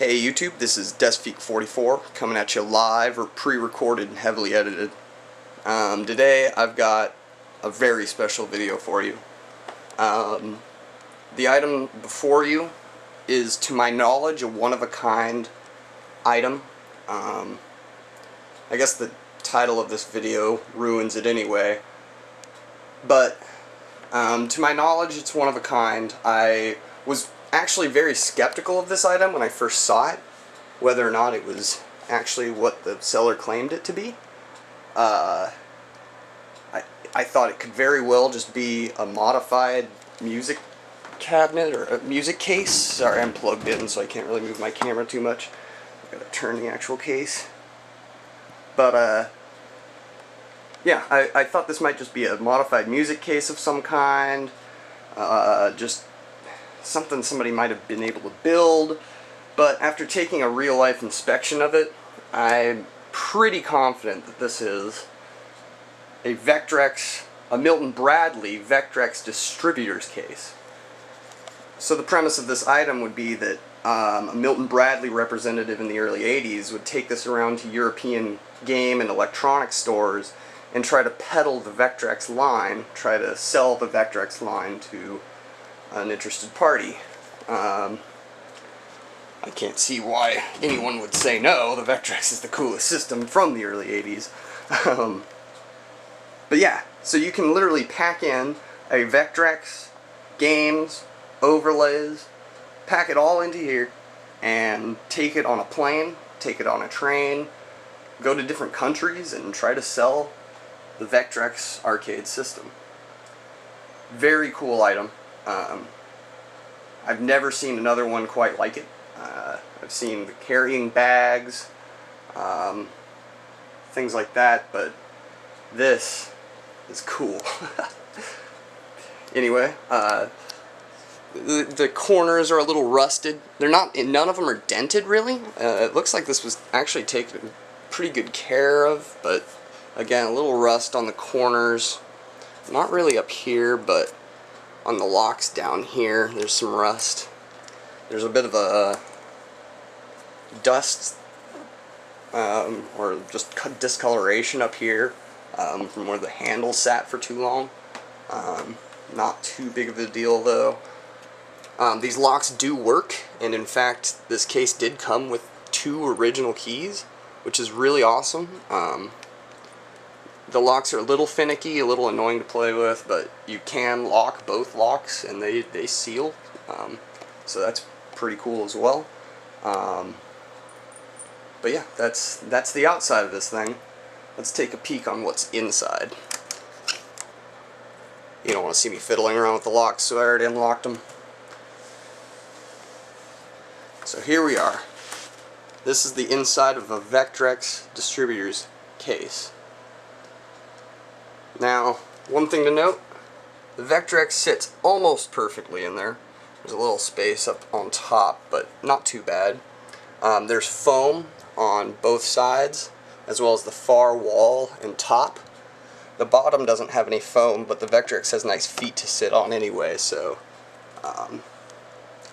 Hey YouTube, this is DeskFeek44 coming at you live or pre-recorded and heavily edited. Today I've got a very special video for you. The item before you is, to my knowledge, a one-of-a-kind item. I guess the title of this video ruins it anyway, but to my knowledge it's one of a kind. I was actually very skeptical of this item when I first saw it, whether or not it was actually what the seller claimed it to be. I thought it could very well just be a modified music cabinet or a music case. Sorry, I'm plugged in so I can't really move my camera too much. I've got to turn the actual case. But yeah, I thought this might just be a modified music case of some kind, just something somebody might have been able to build. But after taking a real-life inspection of it, I'm pretty confident that this is a Milton Bradley Vectrex Distributor's Case. So the premise of this item would be that a Milton Bradley representative in the early 80s would take this around to European game and electronics stores and try to peddle the Vectrex line, try to sell the Vectrex line to an interested party. I can't see why anyone would say no. The Vectrex is the coolest system from the early 80s. But yeah, so you can literally pack in a Vectrex, games, overlays, pack it all into here, and take it on a plane, take it on a train, go to different countries, and try to sell the Vectrex arcade system. Very cool item. I've never seen another one quite like it. I've seen the carrying bags, things like that, but this is cool. Anyway, the corners are a little rusted. They're not, none of them are dented really. It looks like this was actually taken pretty good care of, but again, a little rust on the corners. Not really up here, but on the locks down here, there's some rust. There's a bit of a dust or just discoloration up here from where the handle sat for too long. Not too big of a deal though. These locks do work, and in fact this case did come with 2 original keys, which is really awesome. The locks are a little finicky, a little annoying to play with, but you can lock both locks and they seal, so that's pretty cool as well. But yeah, that's the outside of this thing. Let's take a peek on what's inside. You don't want to see me fiddling around with the locks, so I already unlocked them. So here we are. This is the inside of a Vectrex Distributor's Case. Now, one thing to note, the Vectrex sits almost perfectly in there. There's a little space up on top, but not too bad. There's foam on both sides, as well as the far wall and top. The bottom doesn't have any foam, but the Vectrex has nice feet to sit on anyway, so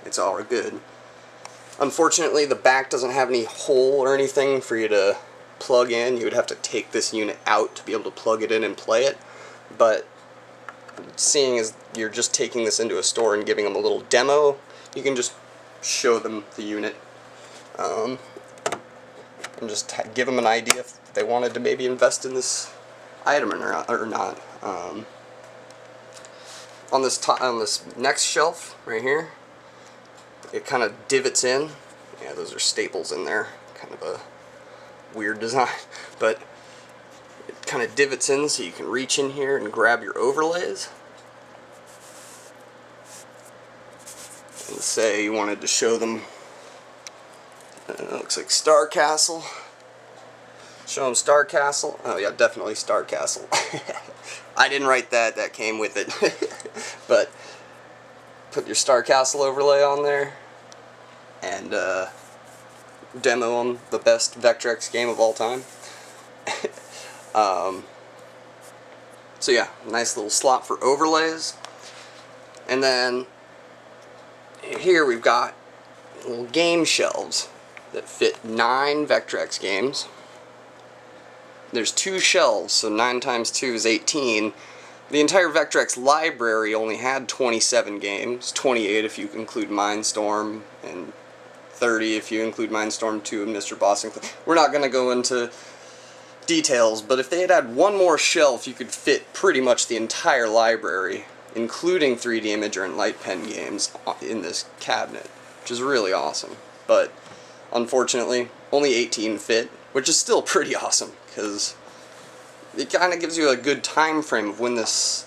it's all good. Unfortunately, the back doesn't have any hole or anything for you to plug in. You would have to take this unit out to be able to plug it in and play it, but seeing as you're just taking this into a store and giving them a little demo, you can just show them the unit and just give them an idea if they wanted to maybe invest in this item or not. On this next shelf right here, it kind of divots in. Yeah, those are staples in there, kind of a weird design, but it kind of divots in so you can reach in here and grab your overlays. And say you wanted to show them, looks like Star Castle. Show them Star Castle. Oh yeah, definitely Star Castle. I didn't write that, that came with it. But put your Star Castle overlay on there and demo them the best Vectrex game of all time. So yeah, nice little slot for overlays. And then here we've got little game shelves. that fit 9 Vectrex games. There's 2 shelves, so 9 times 2 is 18. The entire Vectrex library only had 27 games, 28 if you include Mindstorm, and 30 if you include Mindstorm 2 and Mr. Boston. We're not going to go into details, but if they had had one more shelf, you could fit pretty much the entire library, including 3D Imager and Light Pen games, in this cabinet, which is really awesome. But unfortunately, only 18 fit, which is still pretty awesome, because it kind of gives you a good time frame of when this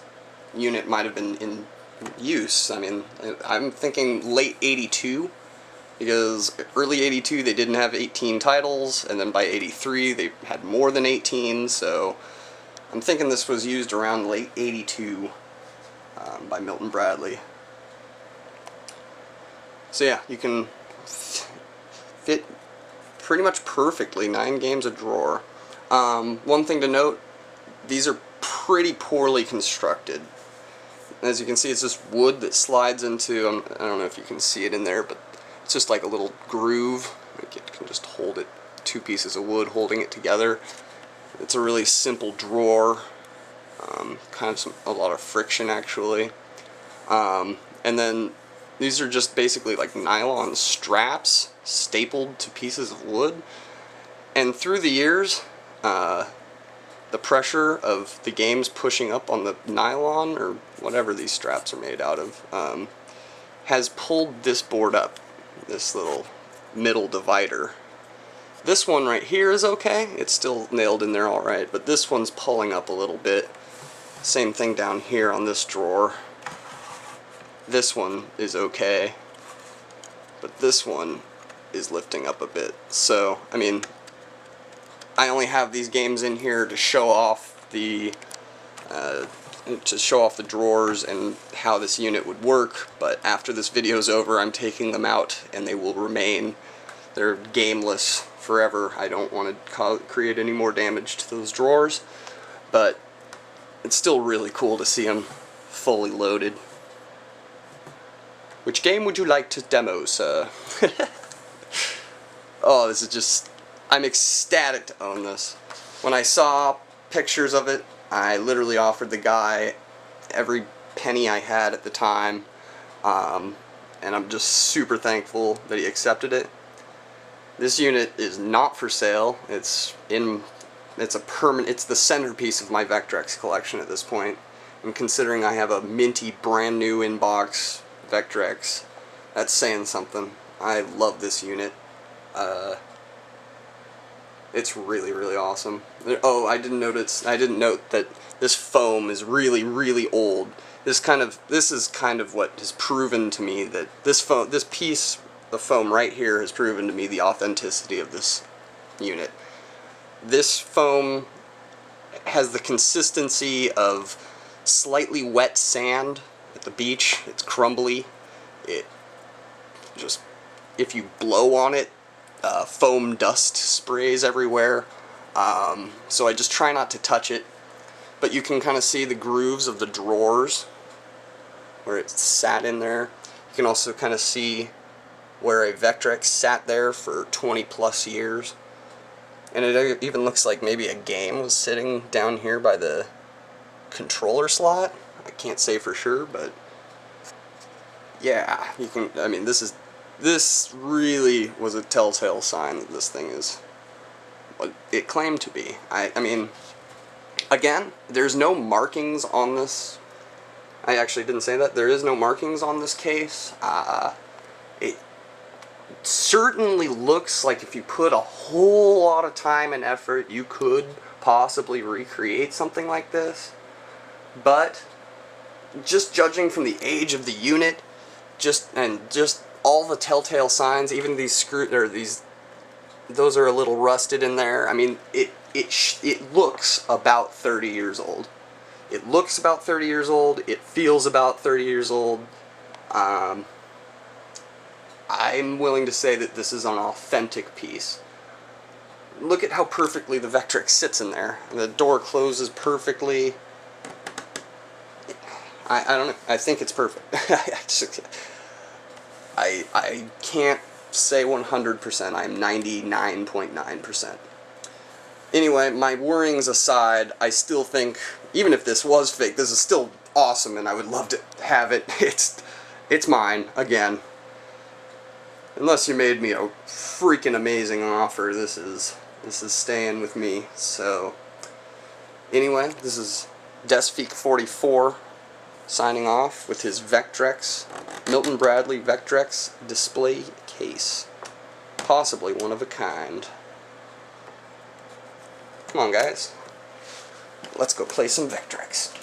unit might have been in use. I mean, I'm thinking late 82, because early 82 they didn't have 18 titles, and then by 83 they had more than 18, so I'm thinking this was used around late 82 by Milton Bradley. So yeah, you can fit pretty much perfectly 9 games a drawer. One thing to note, these are pretty poorly constructed. As you can see, it's just wood that slides into, I don't know if you can see it in there, but it's just like a little groove. You can just hold it, 2 pieces of wood holding it together. It's a really simple drawer, kind of a lot of friction actually. And then these are just basically like nylon straps stapled to pieces of wood. And through the years, the pressure of the games pushing up on the nylon, or whatever these straps are made out of, has pulled this board up, this little middle divider. This one right here is okay, it's still nailed in there alright, but this one's pulling up a little bit. Same thing down here on this drawer. This one is okay, but this one is lifting up a bit. So, I mean, I only have these games in here to show off the drawers and how this unit would work, but after this video is over, I'm taking them out and they will remain. They're gameless forever. I don't want to create any more damage to those drawers, but it's still really cool to see them fully loaded. Which game would you like to demo, sir? Oh, this is just... I'm ecstatic to own this. When I saw pictures of it, I literally offered the guy every penny I had at the time, and I'm just super thankful that he accepted it. This unit is not for sale. It's the centerpiece of my Vectrex collection at this point. And considering I have a minty brand new inbox Vectrex, that's saying something. I love this unit. It's really, really awesome. Oh, I didn't note that this foam is really, really old. This is kind of what has proven to me that this piece of foam right here has proven to me the authenticity of this unit. This foam has the consistency of slightly wet sand at the beach. It's crumbly. It just, if you blow on it, foam dust sprays everywhere, so I just try not to touch it, but you can kind of see the grooves of the drawers where it sat in there. You can also kind of see where a Vectrex sat there for 20 plus years, and it even looks like maybe a game was sitting down here by the controller slot. I can't say for sure, but yeah, you can, I mean, this really was a telltale sign that this thing is what it claimed to be. I mean, again, there's no markings on this. I actually didn't say that. There is no markings on this case. It certainly looks like if you put a whole lot of time and effort, you could possibly recreate something like this. But just judging from the age of the unit, just all the telltale signs, even these those are a little rusted in there. I mean, it looks about 30 years old. It looks about 30 years old. It feels about 30 years old. I'm willing to say that this is an authentic piece. Look at how perfectly the Vectrex sits in there. The door closes perfectly. I don't know. I think it's perfect. I can't say 100%, I'm 99.9%. Anyway, my worryings aside, I still think, even if this was fake, this is still awesome, and I would love to have it. It's mine, again. Unless you made me a freaking amazing offer, this is staying with me. So, anyway, this is Desfeek44 signing off with his Vectrex, Milton Bradley Vectrex display case. Possibly one of a kind. Come on, guys. Let's go play some Vectrex.